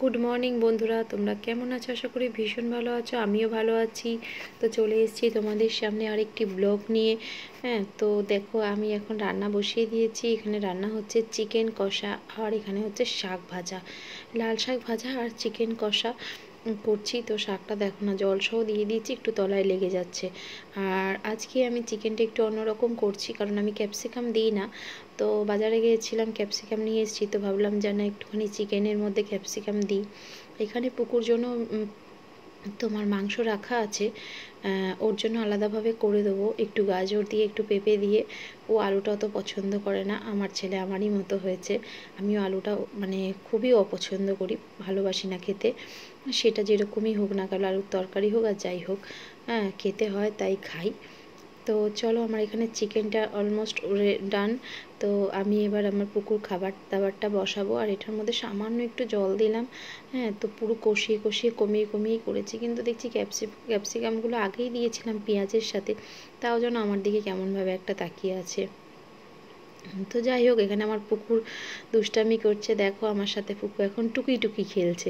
Good morning বন্ধুরা, তোমরা কেমন আছো? আশা করি ভীষণ ভালো আছো, আমিও ভালো আছি। তো চলে এসেছি তোমাদের সামনে আরেকটি ব্লগ নিয়ে। হ্যাঁ, তো দেখো আমি এখন রান্না বসিয়ে দিয়েছি। এখানে রান্না হচ্ছে চিকেন কষা, আর এখানে হচ্ছে শাক ভাজা, লাল শাক ভাজা আর চিকেন কষা করছি। তো শাকটা দেখো না, জল সহ দিয়ে দিয়েছি, একটু তলায় লেগে যাচ্ছে। আর আজকে আমি চিকেনটা একটু অন্যরকম করছি, কারণ আমি ক্যাপসিকাম দিই না। তো বাজারে গিয়েছিলাম, ক্যাপসিকাম নিয়ে এসেছি, তো ভাবলাম যেন একটুখানি চিকেনের মধ্যে ক্যাপসিকাম দিই। এখানে পুকুর জন্য তোমার মাংস রাখা আছে, ওর জন্য আলাদাভাবে করে দেবো, একটু গাজর দিয়ে একটু পেঁপে দিয়ে। ও আলুটা অত পছন্দ করে না, আমার ছেলে আমারই মতো হয়েছে। আমিও আলুটা মানে খুবই অপছন্দ করি, ভালোবাসি না খেতে। সেটা যেরকমই হোক না কেন, আলুর তরকারি হোক আর যাই হোক, হ্যাঁ খেতে হয় তাই খাই। তো চলো, আমার এখানে চিকেনটা অলমোস্ট ডান। তো আমি এবার আমার পুকুর খাবার দাবারটা বসাবো, আর এটার মধ্যে সামান্য একটু জল দিলাম। হ্যাঁ, তো পুরো কষিয়ে কষিয়ে কমিয়ে কমিয়ে করেছি, কিন্তু দেখছি ক্যাপসিকামগুলো আগেই দিয়েছিলাম পেঁয়াজের সাথে, তাও যেন আমার দিকে কেমনভাবে একটা তাকিয়ে আছে। তো যাই হোক, এখানে আমার পুকুর দুষ্টামি করছে, দেখো আমার সাথে পুকুর এখন টুকি টুকি খেলছে।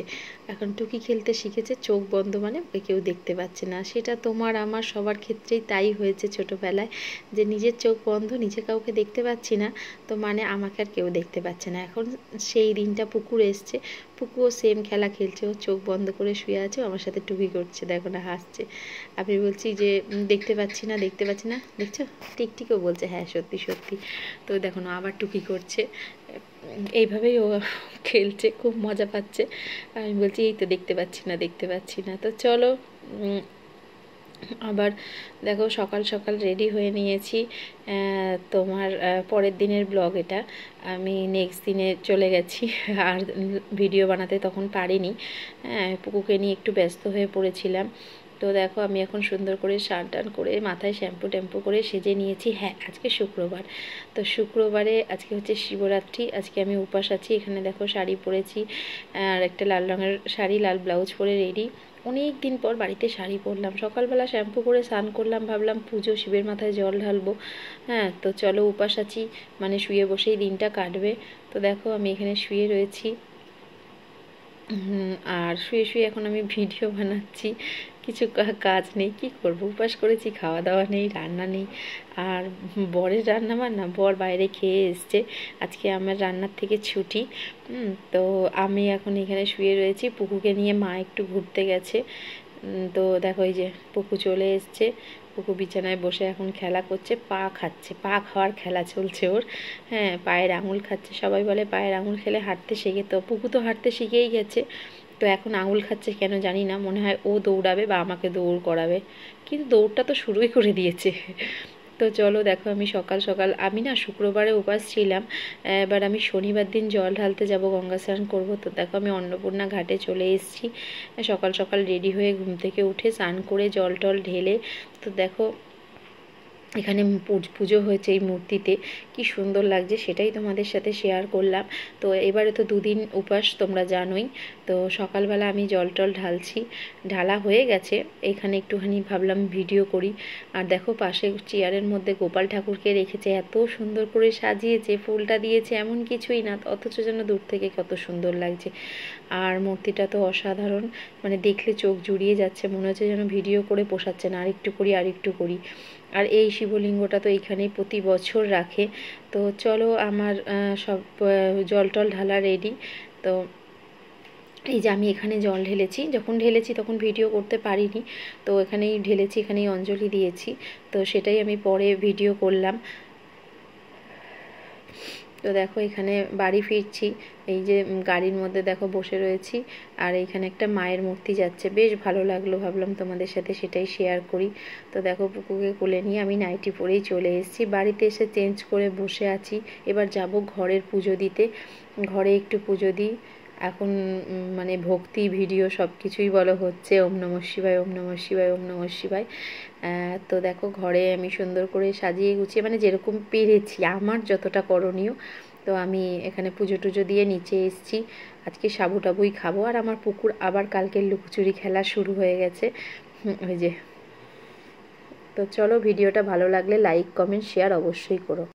এখন টুকি খেলতে শিখেছে, চোখ বন্ধ মানে ওকে কেউ দেখতে পাচ্ছে না। সেটা তোমার আমার সবার ক্ষেত্রেই তাই হয়েছে ছোটোবেলায়, যে নিজের চোখ বন্ধ, নিজে কাউকে দেখতে পাচ্ছি না, তো মানে আমাকে আর কেউ দেখতে পাচ্ছে না। এখন সেই দিনটা পুকুর এসছে, পুকুরও সেম খেলা খেলছে, ও চোখ বন্ধ করে শুয়ে আছে, আমার সাথে টুকি করছে, দেখো না হাসছে। আমি বলছি যে দেখতে পাচ্ছি না, দেখতে পাচ্ছি না, দেখছো? টিকটিকও বলছে হ্যাঁ সত্যি সত্যি। তো দেখো না আবার টুকি করছে, এইভাবেই ও খেলছে, খুব মজা পাচ্ছে। আমি বলছি এই তো দেখতে পাচ্ছি না, দেখতে পাচ্ছি না। তো চলো, আবার দেখো সকাল সকাল রেডি হয়ে নিয়েছি। তোমার পরের দিনের ব্লগ এটা, আমি নেক্সট দিনে চলে গেছি, আর ভিডিও বানাতে তখন পারিনি। পুকুকে নিয়ে একটু ব্যস্ত হয়ে পড়েছিলাম। তো দেখো আমি এখন সুন্দর করে স্নান টান করে মাথায় শ্যাম্পু ট্যাম্পু করে সেজে নিয়েছি। হ্যাঁ, আজকে শুক্রবার, তো শুক্রবারে আজকে হচ্ছে শিবরাত্রি, আজকে আমি উপাস আছি। এখানে দেখো শাড়ি পরেছি, আর একটা লাল রঙের শাড়ি, লাল ব্লাউজ পরে রেডি। অনেক দিন পর বাড়িতে শাড়ি পরলাম, সকালবেলা শ্যাম্পু করে স্নান করলাম, ভাবলাম পুজো, শিবের মাথায় জল ঢালবো। হ্যাঁ, তো চলো উপাস আছি, মানে শুয়ে বসেই দিনটা কাটবে। তো দেখো আমি এখানে শুয়ে রয়েছি, আর শুয়ে শুয়ে এখন আমি ভিডিও বানাচ্ছি। কিছু কাজ নেই, কি করব, উপাস করেছি, খাওয়া দাওয়া নেই, রান্না নেই। আর বরের রান্না বান্না, বর বাইরে খেয়ে এসছে, আজকে আমার রান্নার থেকে ছুটি। তো আমি এখন এখানে শুয়ে রয়েছি, পুকুকে নিয়ে মা একটু ঘুরতে গেছে। তো দেখো এই যে পুকু চলে এসছে, পুকু বিছানায় বসে এখন খেলা করছে, পা খাচ্ছে, পা খাওয়ার খেলা চলছে ওর। হ্যাঁ, পায়ের আঙুল খাচ্ছে, সবাই বলে পায়ের আঙুল খেলে হাঁটতে শেখে, তো পুকু তো হাঁটতে শিখেই গেছে। তো এখন আঙুল খাচ্ছে কেন জানি না, মনে হয় ও দৌড়াবে বা আমাকে দৌড় করাবে, কিন্তু দৌড়টা তো শুরুই করে দিয়েছে। তো চলো দেখো, আমি সকাল সকাল, আমি না শুক্রবারে উপাস ছিলাম, এবার আমি শনিবার দিন জল ঢালতে যাব, গঙ্গা স্নান করবো। তো দেখো আমি অন্নপূর্ণা ঘাটে চলে এসেছি, সকাল সকাল রেডি হয়ে ঘুম থেকে উঠে স্নান করে জল টল ঢেলে। তো দেখো এখানে পুজো হয়েছে এই মূর্তিতে, কি সুন্দর লাগছে, সেটাই তোমাদের সাথে শেয়ার করলাম। তো এবারে তো দুদিন উপাস তোমরা জানোই। তো সকালবেলা আমি জল টল ঢালছি, ঢালা হয়ে গেছে, এখানে একটুখানি ভাবলাম ভিডিও করি। আর দেখো পাশে চেয়ারের মধ্যে গোপাল ঠাকুরকে রেখেছে, এত সুন্দর করে সাজিয়েছে, ফুলটা দিয়েছে, এমন কিছুই না, অথচ যেন দূর থেকে কত সুন্দর লাগছে। আর মূর্তিটা তো অসাধারণ, মানে দেখলে চোখ জুড়িয়ে যাচ্ছে, মনে হচ্ছে যেন ভিডিও করে পোষাচ্ছে না, আরেকটু করি আরেকটু করি। আর এই শিবলিঙ্গটা তো এইখানেই প্রতি বছর রাখে। তো চলো আমার সব জল টল ঢালা রেডি। তো এই যে আমি এখানে জল ঢেলেছি, যখন ঢেলেছি তখন ভিডিও করতে পারিনি, তো এখানেই ঢেলেছি, এখানেই অঞ্জলি দিয়েছি, তো সেটাই আমি পরে ভিডিও করলাম। তো দেখো এখানে বাড়ি ফিরছি, এই যে গাড়ির মধ্যে দেখো বসে রয়েছি, আর এইখানে একটা মায়ের মূর্তি যাচ্ছে, বেশ ভালো লাগলো, ভাবলাম তোমাদের সাথে সেটাই শেয়ার করি। তো দেখো পুকুকে কোলে নিয়ে আমি নাইটি পরেই চলে এসেছি, বাড়িতে এসে চেঞ্জ করে বসে আছি। এবার যাব ঘরের পুজো দিতে, ঘরে একটু পুজো দিই। এখন মানে ভক্তি ভিডিও সব কিছুই বলো হচ্ছে, ওম নমঃ শিবায়, ওম নমঃ শিবায়, ওম নমঃ শিবায়। তো দেখো ঘরে আমি সুন্দর করে সাজিয়ে গুছিয়ে, মানে যেরকম পেরেছি আমার যতটা করণীয়, তো আমি এখানে পুজো টুজো দিয়ে নিচে এসেছি। আজকে সাবু টাবুই খাবো, আর আমার পুকুর আবার কালকের লুকোচুরি খেলা শুরু হয়ে গেছে, ওই যে। তো চলো, ভিডিওটা ভালো লাগলে লাইক কমেন্ট শেয়ার অবশ্যই করো।